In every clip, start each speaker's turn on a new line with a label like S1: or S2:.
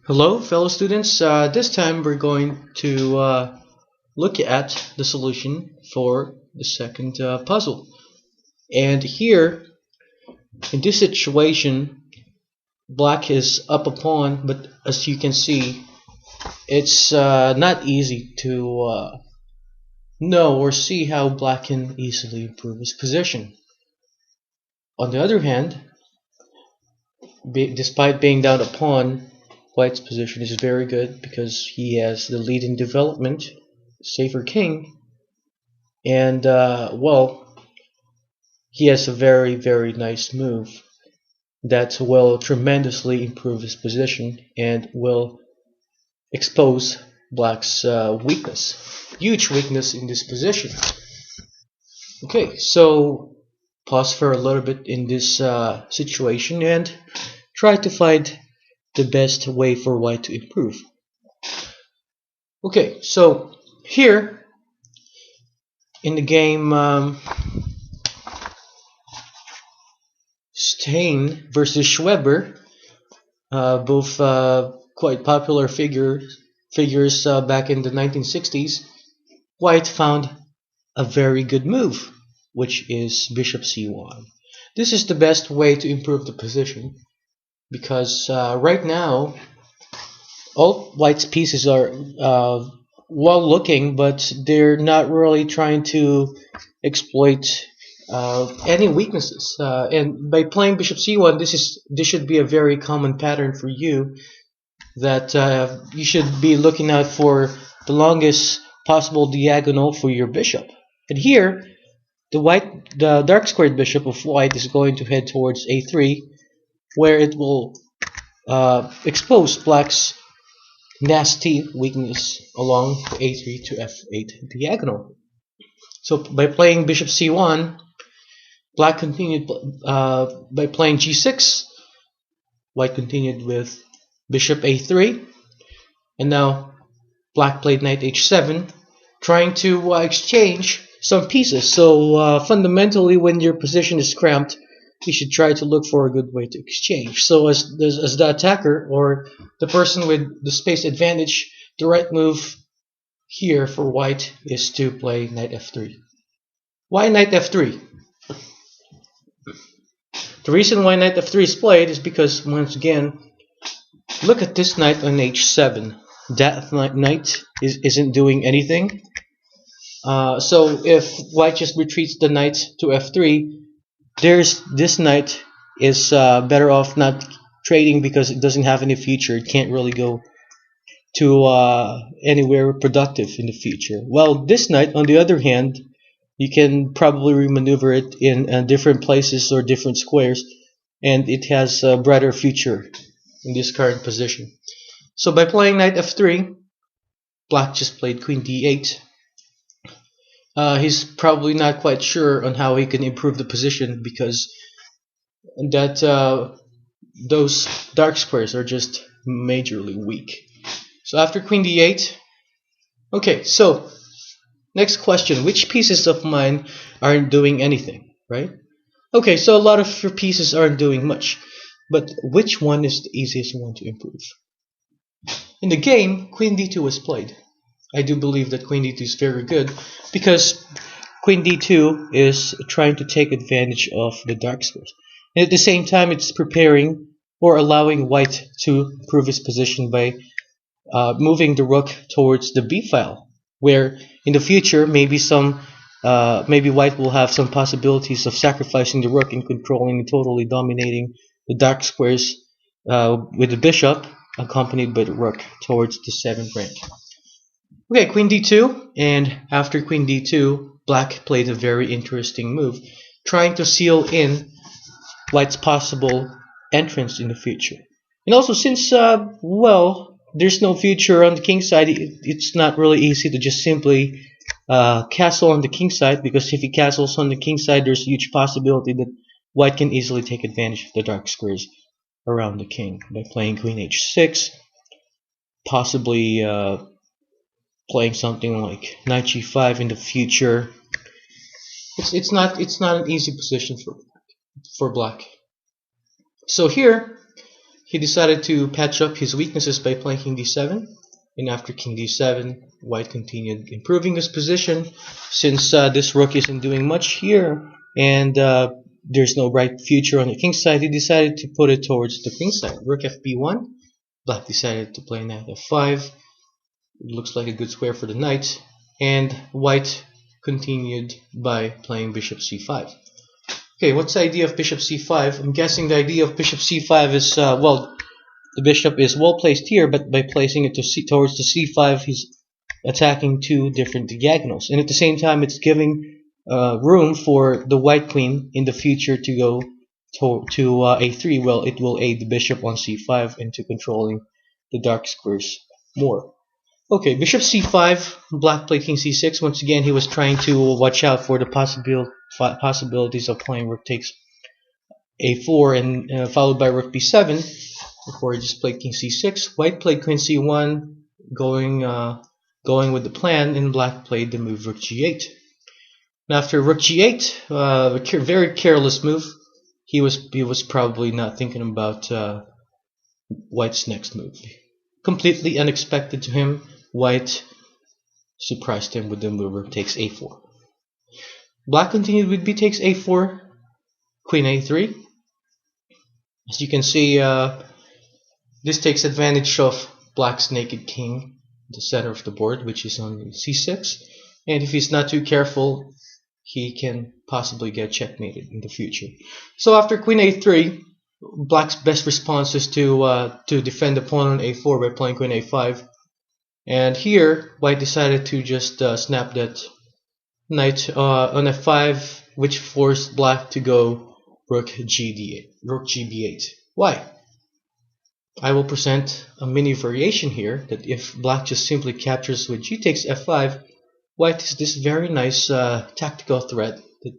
S1: Hello, fellow students. This time we're going to look at the solution for the second puzzle. And here, in this situation, black is up a pawn, but as you can see, it's not easy to know or see how black can easily improve his position. On the other hand, despite being down a pawn, White's position is very good because he has the lead in development, safer king, and he has a very nice move that will tremendously improve his position and will expose Black's huge weakness in this position. Okay, so pause for a little bit in this situation and try to find the best way for White to improve. Okay, so here in the game Stein versus Schweber, both quite popular figures back in the 1960s, White found a very good move, which is Bishop C1. This is the best way to improve the position because right now all White's pieces are well looking, but they're not really trying to exploit any weaknesses. And by playing Bishop C1, this should be a very common pattern for you, that you should be looking out for the longest possible diagonal for your bishop. And here, the dark squared bishop of White is going to head towards A3, where it will expose Black's nasty weakness along the A3 to F8 diagonal. So by playing Bishop C1, Black continued by playing G6. White continued with Bishop A3, and now Black played Knight H7, trying to exchange some pieces. So fundamentally, when your position is cramped, you should try to look for a good way to exchange. So as the attacker or the person with the space advantage, the right move here for White is to play Knight F3. Why Knight F3? The reason why Knight F3 is played is because, once again, look at this knight on H7. That knight isn't doing anything. So if White just retreats the knight to F3, this knight is better off not trading because it doesn't have any future. It can't really go to anywhere productive in the future. Well, this knight, on the other hand, you can probably remaneuver it in different places or different squares, and it has a brighter future in this current position. So by playing Knight F3, Black just played Queen D8. He's probably not quite sure on how he can improve the position because those dark squares are just majorly weak. So after Queen D8, okay, so next question, which pieces of mine aren't doing anything, right? Okay, so a lot of your pieces aren't doing much, but which one is the easiest one to improve? In the game, Queen D2 was played. I do believe that Queen D2 is very good because Queen D2 is trying to take advantage of the dark squares. And at the same time, it's preparing or allowing White to improve his position by moving the rook towards the B file, where in the future maybe White will have some possibilities of sacrificing the rook and controlling and totally dominating the dark squares with the bishop accompanied by the rook towards the 7th rank. Okay, Queen D2, and after Queen D2, Black played a very interesting move, trying to seal in White's possible entrance in the future. And also, since there's no future on the king side, it's not really easy to just simply castle on the king side, because if he castles on the king side, there's a huge possibility that White can easily take advantage of the dark squares around the king by playing Queen H6, possibly playing something like Knight G5 in the future. It's not an easy position for Black. So here he decided to patch up his weaknesses by playing king d7. And after king d7, white continued improving his position. Since this rook isn't doing much here, and there's no bright future on the king side, he decided to put it towards the queen side. Rook fb1. Black decided to play knight f5. It looks like a good square for the knight. And white continued by playing bishop c5. Okay, what's the idea of bishop c5? I'm guessing the idea of bishop c5 is, well, the bishop is well placed here, but by placing it towards the c5, he's attacking two different diagonals. And at the same time, it's giving room for the white queen in the future to go to a3. Well, it will aid the bishop on c5 into controlling the dark squares more. Okay, bishop c5, black played king c6. Once again, he was trying to watch out for the possibilities of playing rook takes a4 and followed by rook b7 before he just played king c6. White played queen c1, going with the plan, and black played the move rook g8. And after rook g8, a very careless move. He was probably not thinking about white's next move. Completely unexpected to him, white surprised him with the move rook takes a4. Black continued with b takes a4, queen a3. As you can see, this takes advantage of black's naked king, the center of the board, which is on c6. And if he's not too careful, he can possibly get checkmated in the future. So after queen a3, black's best response is to defend the pawn on a4 by playing queen a5. And here, white decided to just snap that knight on f5, which forced black to go rook gb8. Why? I will present a mini variation here that if black just simply captures with g takes f5, white has this very nice tactical threat that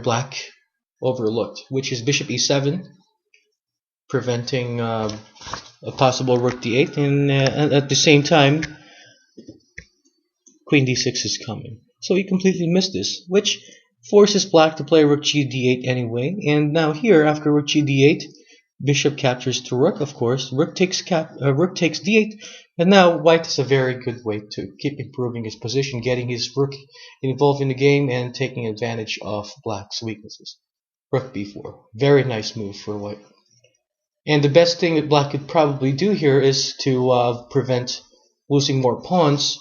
S1: black overlooked, which is bishop e7, preventing a possible rook d8, and at the same time queen d6 is coming. So he completely missed this, which forces black to play rook g d8 anyway. And now here, after rook g d8, bishop captures to rook, of course. Rook takes d8, and now white has a very good way to keep improving his position, getting his rook involved in the game and taking advantage of black's weaknesses. Rook b4, very nice move for white. And the best thing that black could probably do here is to prevent losing more pawns.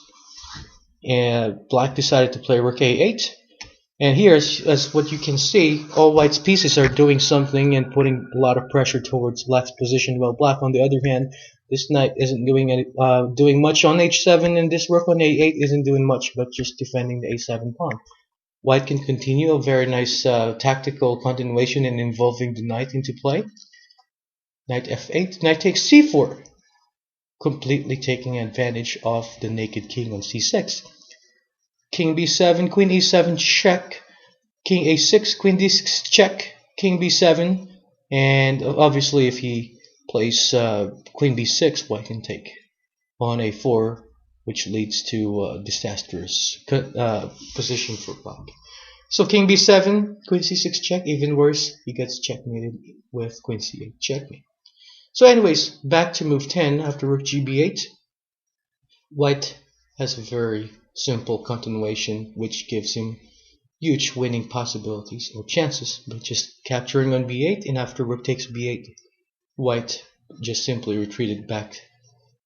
S1: And black decided to play rook a8. And here, as what you can see, all white's pieces are doing something and putting a lot of pressure towards black's position. While black, on the other hand, this knight isn't doing much on h7, and this rook on a8 isn't doing much, but just defending the a7 pawn. White can continue a very nice tactical continuation in involving the knight into play. Knight f8, knight takes c4, completely taking advantage of the naked king on c6. King b7, queen e7 check, king a6, queen d6 check, king b7, and obviously if he plays queen b6, white can take on a4, which leads to a disastrous position for black. So king b7, queen c6 check, even worse, he gets checkmated with queen c8 checkmate. So anyways, back to move 10 after rook gb8. White has a very simple continuation which gives him huge winning possibilities or chances by just capturing on b8, and after rook takes b8, white just simply retreated back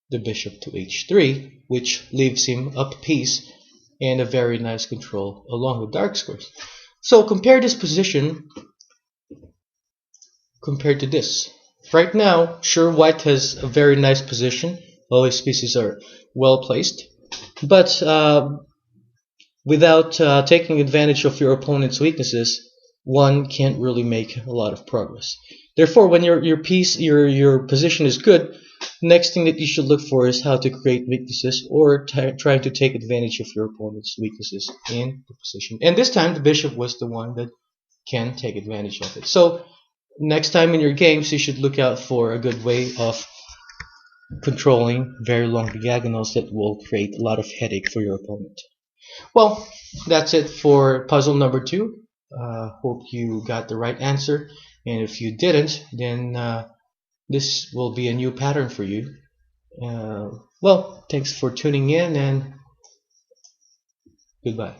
S1: the bishop to h3, which leaves him up piece and a very nice control along the dark squares. So compare this position compared to this. Right now, sure, white has a very nice position. All his pieces are well placed. But without taking advantage of your opponent's weaknesses, one can't really make a lot of progress. Therefore, when your position is good, next thing that you should look for is how to create weaknesses or trying to take advantage of your opponent's weaknesses in the position. And this time, the bishop was the one that can take advantage of it. So next time in your games, you should look out for a good way of controlling very long diagonals that will create a lot of headache for your opponent. Well, that's it for puzzle number 2. Hope you got the right answer, and if you didn't, then this will be a new pattern for you. Well, thanks for tuning in, and goodbye.